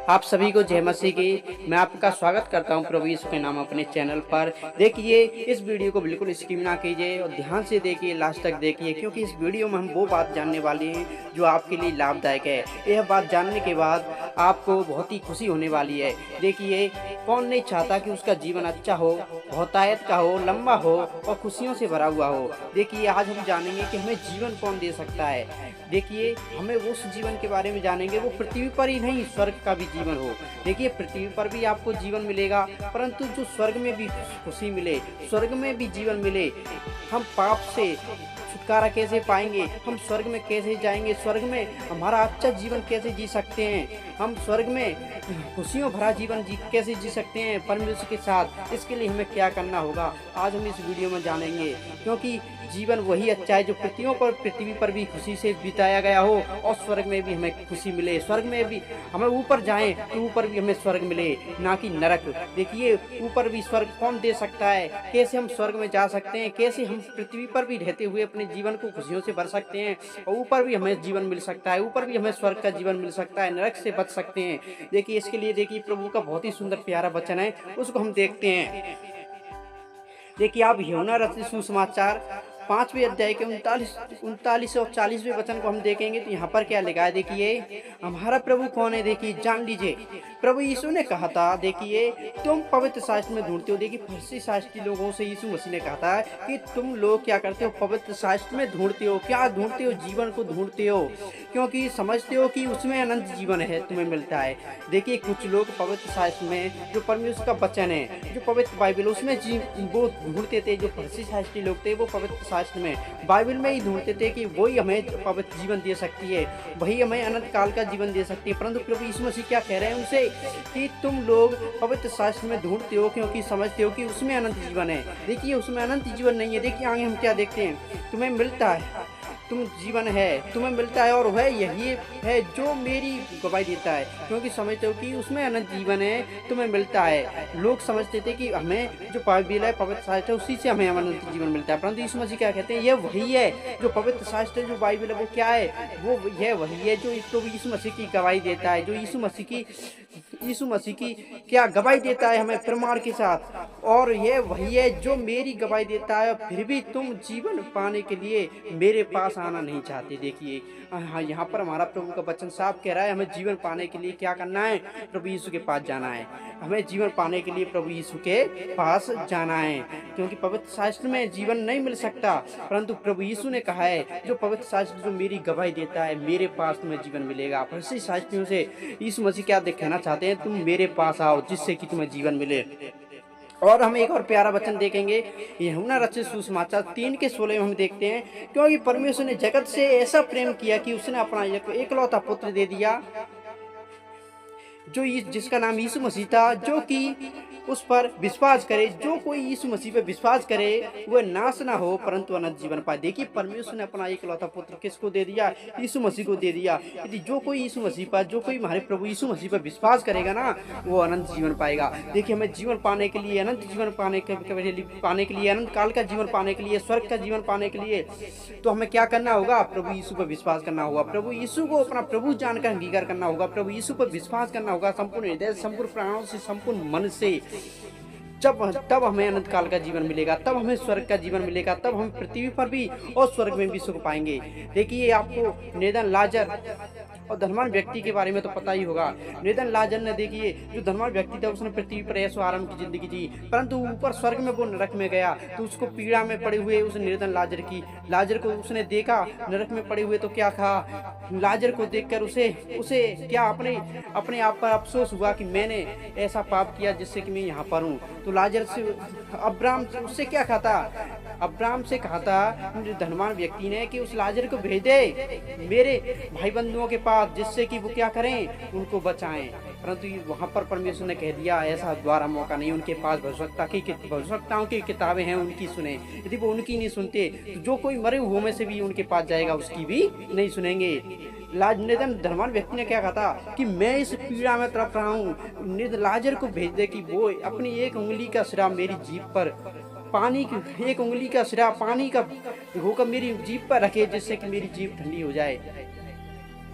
आप सभी को जय मसीह की। मैं आपका स्वागत करता हूं प्रभु यीशु के नाम अपने चैनल पर। देखिए, इस वीडियो को बिल्कुल स्किप ना कीजिए और ध्यान से देखिए, लास्ट तक देखिए, क्योंकि इस वीडियो में हम वो बात जानने वाले हैं जो आपके लिए लाभदायक है। यह बात जानने के बाद आपको बहुत ही खुशी होने वाली है। देखिए, कौन नहीं चाहता कि उसका जीवन अच्छा हो, बहुतायत का हो, लंबा हो और खुशियों से भरा हुआ हो। देखिए, आज हम जानेंगे कि हमें जीवन कौन दे सकता है। देखिए, हमें उस जीवन के बारे में जानेंगे, वो पृथ्वी पर ही नहीं, स्वर्ग का भी जीवन हो। देखिए, पृथ्वी पर भी आपको जीवन मिलेगा, परंतु जो स्वर्ग में भी खुशी मिले, स्वर्ग में भी जीवन मिले। हम पाप से छुटकारा कैसे पाएंगे, हम स्वर्ग में कैसे जाएंगे, स्वर्ग में हमारा अच्छा जीवन कैसे जी सकते हैं, हम स्वर्ग में खुशियों भरा जीवन कैसे जी सकते हैं परमेश्वर के साथ। इसके लिए हमें क्या करना होगा, आज हम इस वीडियो में जानेंगे। क्योंकि जीवन वही अच्छा है जो पृथ्वी पर भी खुशी से बिताया गया हो और स्वर्ग में भी हमें खुशी मिले। स्वर्ग में भी हमें ऊपर जाएं तो ऊपर भी हमें स्वर्ग मिले, ना कि नरक। देखिए, ऊपर भी स्वर्ग कौन दे सकता है, कैसे हम स्वर्ग में जा सकते हैं, कैसे हम पृथ्वी पर भी रहते हुए अपने जीवन को खुशियों से भर सकते हैं और ऊपर भी हमें जीवन मिल सकता है, ऊपर भी हमें स्वर्ग का जीवन मिल सकता है, नरक से बच सकते हैं। देखिए, इसके लिए देखिए प्रभु का बहुत ही सुंदर प्यारा वचन है, उसको हम देखते हैं। देखिए, आप यूहन्ना रचित सुसमाचार 5वें अध्याय के 39 और 40वें वचन को हम देखेंगे तो यहाँ पर क्या लिखा है। देखिए, हमारा प्रभु कौन है, देखिए जान लीजिए। प्रभु यीशु ने कहा था, देखिए, तुम पवित्र शास्त्र में ढूंढते हो। देखिए, फरीसी शास्त्री लोगों से यीशु मसीह ने कहा था कि तुम लोग क्या करते हो, पवित्र शास्त्र में ढूंढते हो। क्या ढूंढते हो? जीवन को ढूंढते हो, क्योंकि समझते हो कि उसमें अनंत जीवन है, तुम्हें मिलता है। देखिए, कुछ लोग पवित्र शास्त्र में जो परमेश्वर का वचन है, जो पवित्र बाइबल, उसमें वो ढूंढते थे। जो फरीसी शास्त्री लोग थे, वो पवित्र शास्त्र में, बाइबल में ही ढूंढते थे कि वही हमें पवित्र जीवन दे सकती है, वही हमें अनंत काल का जीवन दे सकती है। परंतु प्रभु यीशु मसीह क्या कह रहे हैं उनसे कि तुम लोग पवित्र शास्त्र में ढूंढते हो क्योंकि समझते हो कि उसमें अनंत जीवन है। देखिए, उसमें अनंत जीवन नहीं है। देखिए, आगे हम क्या देखते हैं, तुम्हें मिलता है, तुम जीवन है, तुम्हें मिलता है, और वह यही है जो मेरी गवाही देता है, क्योंकि समझते हो कि उसमें अनंत जीवन है, तुम्हें मिलता है। लोग समझते थे कि हमें जो बाइबल है, पवित्र शास्त्र है, उसी से हमें अनंत जीवन मिलता है। परंतु यीशु मसीह क्या कहते हैं, यह वही है जो पवित्र शास्त्र है, जो बाइबल है, वो क्या है, वो यह वही है जो प्रभु यीशु मसीह की गवाही देता है, जो यीशु मसीह की क्या गवाही देता है हमें प्रमाण के साथ। और यह वही है जो मेरी गवाही देता है, फिर भी तुम जीवन पाने के लिए मेरे पास आना नहीं चाहते। देखिए, हाँ, यहाँ पर हमारा प्रभु का वचन साफ कह रहा है, हमें जीवन पाने के लिए क्या करना है, प्रभु यीशु के पास जाना है। हमें जीवन पाने के लिए प्रभु यीशु के पास जाना है, क्योंकि पवित्र शास्त्र में जीवन नहीं मिल सकता, परंतु प्रभु यीशु ने कहा है जो पवित्र शास्त्र जो मेरी गवाही देता है, मेरे पास तुम्हें जीवन मिलेगा। फरीसी शास्त्रियों से यीशु मसीह क्या कहना चाहते हैं, तुम मेरे पास आओ जिससे कि तुम्हें जीवन मिले। और हम एक और प्यारा वचन देखेंगे, यूहन्ना रचित सुसमाचार 3:16 में हम देखते हैं, क्योंकि परमेश्वर ने जगत से ऐसा प्रेम किया कि उसने अपना एकलौता पुत्र दे दिया, जो जिसका नाम यीशु मसीह था, जो कि उस पर विश्वास करे। जो कोई यीशु मसीह पर विश्वास करे वह नाश ना हो परंतु अनंत जीवन पाए। देखिए, परमेश्वर ने अपना एकलौता पुत्र किसको दे दिया, यीशु मसीह को दे दिया। यदि जो कोई यीशु मसीह पर, जो कोई हमारे प्रभु यीशु मसीह पर विश्वास करेगा ना, वो अनंत जीवन पाएगा। देखिए, हमें जीवन पाने के लिए, अनंत जीवन पाने के लिए, अनंत काल का जीवन पाने के लिए, स्वर्ग का जीवन पाने के लिए, तो हमें क्या करना होगा, प्रभु यीशु पर विश्वास करना होगा, प्रभु यीशु को अपना प्रभु जानकर अंगीकार करना होगा, प्रभु यीशु पर विश्वास करना होगा संपूर्ण हृदय, संपूर्ण प्राणों से, संपूर्ण मन से। तब हमें अनंत काल का जीवन मिलेगा, तब हमें स्वर्ग का जीवन मिलेगा, तब हम पृथ्वी पर भी और स्वर्ग में भी सुख पाएंगे। देखिए, आपको नेदन लाजर और धनवान व्यक्ति के बारे में तो पता ही होगा। नेदन लाजर ने, देखिए, जो धनवान व्यक्ति था, उसने पृथ्वी पर ऐशो आराम की जिंदगी जी, परंतु ऊपर स्वर्ग में वो नरक में गया तो उसको पीड़ा में पड़े हुए उस नेदन लाजर को उसने देखा नरक में पड़े हुए, तो क्या कहा, लाजर को देखकर उसे क्या अपने आप पर अफसोस हुआ कि मैंने ऐसा पाप किया जिससे कि मैं यहाँ पर हूँ। तो लाजर से अब्राहम उससे क्या कहा था, अब्राहम से कहा था धनवान व्यक्ति ने कि उस लाजर को भेज दे मेरे भाई बंधुओं के पास, जिससे कि वो क्या करें, उनको बचाएं। परंतु वहां पर परमेश्वर ने कह दिया, ऐसा द्वारा मौका नहीं, उनके पास भविष्यवक्ताओं की किताबें हैं, उनकी सुने। यदि वो उनकी नहीं सुनते तो जो कोई मरे हुए में से भी उनके पास जाएगा उसकी भी नहीं सुनेंगे। धनवान व्यक्ति ने क्या कहा था कि मैं इस पीड़ा में तड़प रहा हूँ, लाजर को भेज दे कि वो अपनी एक उंगली का सिरा मेरी जीभ पर, पानी की एक उंगली का सिरा पानी का होकर मेरी जीभ पर रखे, जिससे कि मेरी जीभ ठंडी हो जाए।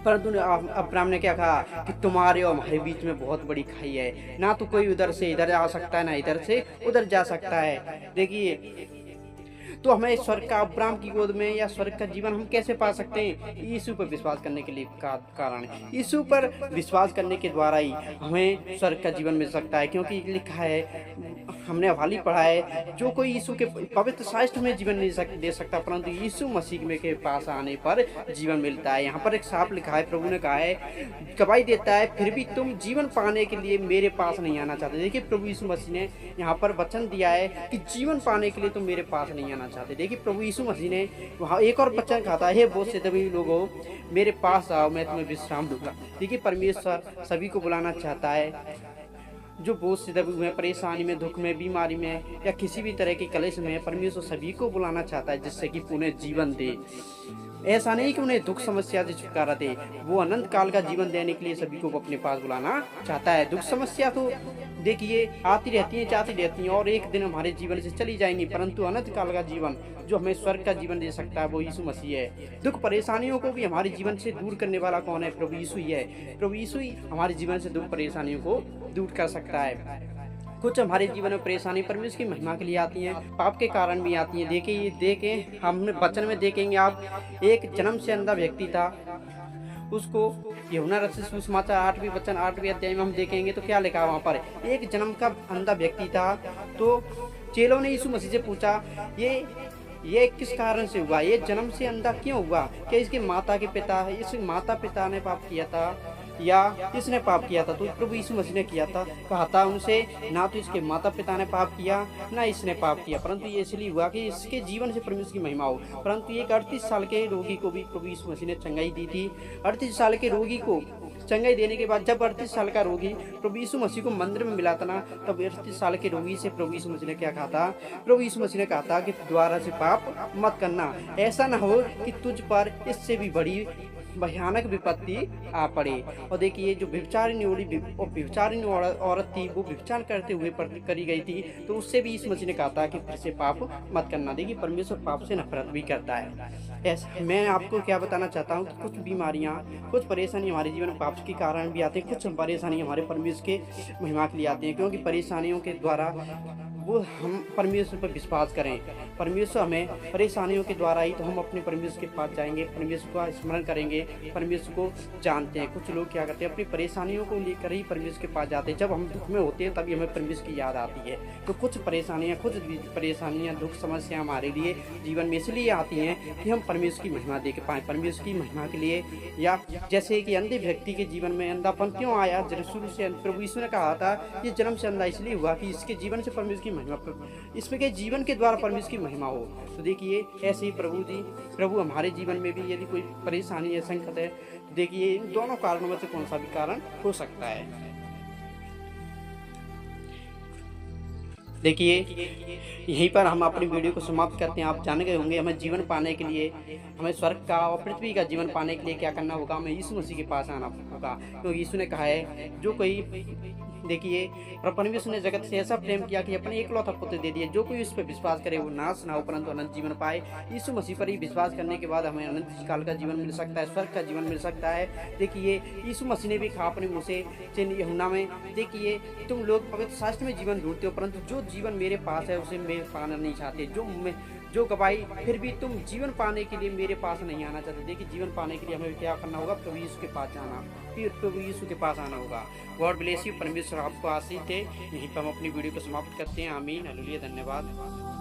परंतु अब्राहम ने क्या कहा कि तुम्हारे और हमारे बीच में बहुत बड़ी खाई है, ना तो कोई उधर से इधर आ सकता है, ना इधर से उधर जा सकता है। देखिए, तो हमें स्वर्ग का, अब्राहम की गोद में या स्वर्ग का जीवन हम कैसे पा सकते हैं? यीशु पर विश्वास करने के लिए कारण, यीशु पर विश्वास करने के द्वारा ही हमें स्वर्ग का जीवन मिल सकता है। क्योंकि लिखा है, हमने हवाली पढ़ा है, जो कोई यीशु के पवित्र शास्त्र में जीवन नहीं दे सकता, परंतु यीशु मसीह में के पास आने पर जीवन मिलता है। यहाँ पर एक साफ लिखा है, प्रभु ने कहा है, गवाही देता है, फिर भी तुम जीवन पाने के लिए मेरे पास नहीं आना चाहते। देखिए, प्रभु यीशु मसीह ने यहाँ पर वचन दिया है कि जीवन पाने के लिए तुम मेरे पास नहीं आना चाहते। देखिए, प्रभु यीशु मसीह ने वहाँ एक और वचन कहा था, हे बोझ से दबे लोगों, मेरे पास आओ, मैं तुम्हें विश्राम दूंगा। देखिए, परमेश्वर सभी को बुलाना चाहता है, जो बोझ से दबे हुए हैं, परेशानी में, दुख में, बीमारी में या किसी भी तरह के कलेश में, परमेश्वर सभी को बुलाना चाहता है, जिससे कि उन्हें जीवन दे। ऐसा नहीं कि उन्हें दुख समस्या से छुटकारा दे, वो अनंत काल का जीवन देने के लिए सभी को अपने पास बुलाना चाहता है। दुख समस्या तो देखिए आती रहती हैं, जाती रहती हैं और एक दिन हमारे जीवन से चली जाएंगी, परंतु अनंत काल का जीवन जो हमें स्वर्ग का जीवन दे सकता है वो यीशु मसीह है। दुख परेशानियों को भी हमारे जीवन से दूर करने वाला कौन है? प्रभु यीशु ही है। प्रभु यीशु ही हमारे जीवन से दुख परेशानियों को दूर कर सकता है। कुछ हमारे जीवन में परेशानी परमेश्वर की महिमा के लिए आती हैं, पाप के कारण भी आती हैं। देखिए, ये देखें, हम वचन में देखेंगे आप, एक जन्म से अंधा व्यक्ति था, उसको यूहन्ना रचित सुसमाचार 8वीं वचन 8वें अध्याय में हम देखेंगे तो क्या लिखा वहाँ पर, एक जन्म का अंधा व्यक्ति था। तो चेलों ने यीशु मसीह से पूछा, ये किस कारण से हुआ? ये जन्म से अंधा क्यों हुआ? क्या इसके माता के पिता, इस माता पिता ने पाप किया था या इसने पाप किया था? तो प्रभु यीशु मसीह ने किया था, कहा था उनसे, ना तो इसके माता पिता ने पाप किया ना इसने पाप किया, परंतु ये इसलिए हुआ कि इसके जीवन से परमेश्वर की महिमा हो। परंतु एक 38 साल के रोगी को भी प्रभु यीशु मसीह ने चंगाई दी थी। 38 साल के रोगी को चंगाई देने के बाद जब 38 साल का रोगी प्रभु यीशु मसीह को मंदिर में मिला था ना, तब 38 साल के रोगी से प्रभु यीशु मसीह ने क्या कहा था? प्रभु यीशु मसीह ने कहा था कि दोबारा से पाप मत करना, ऐसा ना हो कि तुझ पर इससे भी बड़ी भयानक विपत्ति आ पड़े। और देखिए, जो व्यभिचारिणी औरत थी, वो व्यभिचार करते हुए करी गई थी, तो उससे भी यीशु मसीह ने कहा था कि फिर से पाप मत करना। देखिए, परमेश्वर पाप से नफरत भी करता है। ऐसा मैं आपको क्या बताना चाहता हूँ कि कुछ बीमारियाँ, कुछ परेशानी हमारे जीवन में पाप के कारण भी आते हैं, कुछ परेशानी हमारे परमेश्वर के महिमा के लिए आती हैं। क्योंकि परेशानियों के द्वारा वो हम परमेश्वर पर विश्वास करें, परमेश्वर हमें परेशानियों के द्वारा ही तो हम अपने परमेश्वर के पास जाएंगे, परमेश्वर का स्मरण करेंगे, परमेश्वर को जानते हैं। कुछ लोग क्या करते हैं, अपनी परेशानियों को लेकर ही परमेश्वर के पास जाते हैं। जब हम दुख में होते हैं तभी हमें परमेश्वर की याद आती है। तो कुछ परेशानियाँ दुख समस्या हमारे लिए जीवन में इसलिए आती हैं कि हम परमेश्वर की महिमा देख पाएँ, परमेश्वर की महिमा के लिए। या जैसे कि अंधे व्यक्ति के जीवन में अंधापन क्यों आया? शुरू से प्रभु यीशु ने कहा था ये जन्म से अंधा इसलिए हुआ कि इसके जीवन से परमेश्वर की महिमा, इसमें के जीवन के द्वारा परमेश्वर की महिमा हो। तो देखिए, ऐसे ही प्रभु हमारे जीवन में भी यदि कोई परेशानी या संकट है, तो देखिए इन दोनों कारणों में से कौन सा भी कारण हो सकता है। देखिए, यहीं पर हम अपनी वीडियो को समाप्त करते हैं। आप जान गए होंगे हमें जीवन पाने के लिए, हमें स्वर्ग का और पृथ्वी का जीवन पाने के लिए क्या करना होगा? हमें यीशु मसीह के पास आना होगा। क्योंकि यीशु ने कहा है, जो कोई, देखिए, परमेश्वर ने जगत से ऐसा प्रेम किया कि अपने एकलौता पुत्र दे दिया, जो कोई उस पर विश्वास करे वो नाश ना हो परंतु अनंत जीवन पाए। यीशु मसीह पर ही विश्वास करने के बाद हमें अनंत काल का जीवन मिल सकता है, स्वर्ग का जीवन मिल सकता है। देखिए, यीशु मसीह ने भी कहा अपने मुँह से यूहन्ना में, देखिए, तुम लोग पवित्र शास्त्र में जीवन ढूंढते हो, परंतु जो जीवन मेरे पास है उसे मैं पाना नहीं चाहते। जो गवाही, फिर भी तुम जीवन पाने के लिए मेरे पास नहीं आना चाहते। देखिए, जीवन पाने के लिए हमें क्या करना होगा? प्रभु यीशु के पास जाना, फिर प्रभु यीशु के पास आना होगा। गॉड ब्लेस यू, परमेश्वर आपको आशीष दे। यहीं पर हम अपनी वीडियो को समाप्त करते हैं। आमीन, हालेलुया, धन्यवाद।